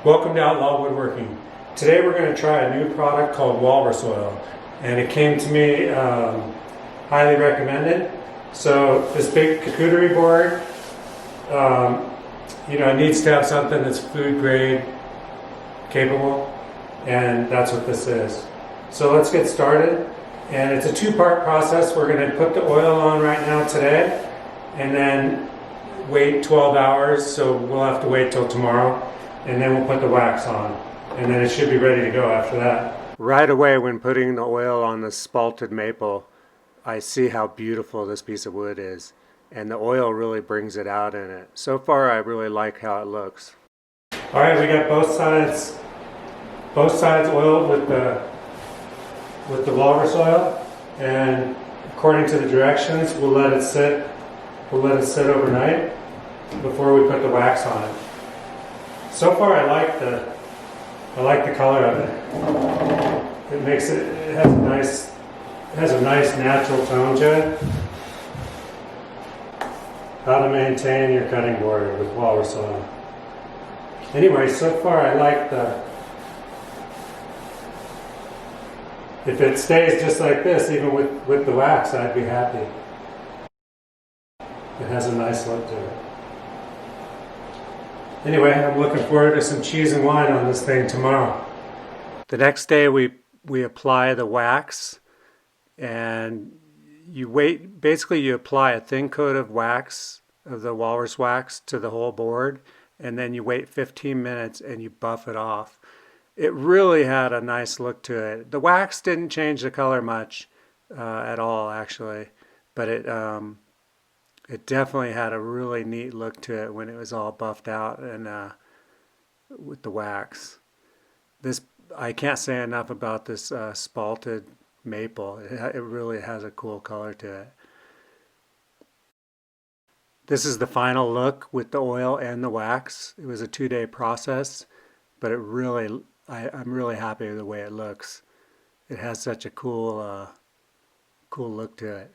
Welcome to Outlaw Woodworking. Today we're going to try a new product called Walrus oil, and it came to me highly recommended. So this big charcuterie board, it needs to have something that's food grade capable, and that's what this is. So let's get started. And it's a two-part process. We're going to put the oil on right now today, and then wait 12 hours, so we'll have to wait till tomorrow. And then we'll put the wax on, and then it should be ready to go after that. Right away when putting the oil on the spalted maple, I see how beautiful this piece of wood is, and the oil really brings it out in it. So far I really like how it looks. Alright, we got both sides oiled with the walrus oil, and according to the directions we'll let it sit overnight before we put the wax on it. So far, I like the color of it. It has a nice natural tone to it. How to maintain your cutting board with walrus oil. Anyway, so far I like if it stays just like this, even with the wax, I'd be happy. It has a nice look to it. Anyway, I'm looking forward to some cheese and wine on this thing tomorrow. The next day we apply the wax, and basically you apply a thin coat of wax, of the walrus wax, to the whole board, and then you wait 15 minutes and you buff it off. It really had a nice look to it. The wax didn't change the color much at all, actually, but it definitely had a really neat look to it when it was all buffed out and with the wax. I can't say enough about this spalted maple. It really has a cool color to it. This is the final look with the oil and the wax. It was a 2-day process, but I'm really happy with the way it looks. It has such a cool look to it.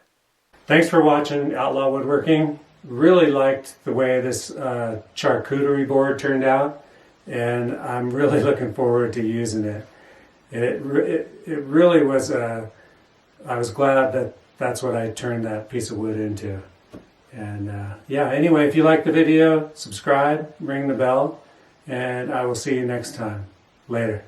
Thanks for watching Outlaw Woodworking. Really liked the way this charcuterie board turned out, and I'm really looking forward to using it. It really was, I was glad that that's what I turned that piece of wood into. And anyway, if you like the video, subscribe, ring the bell, and I will see you next time. Later.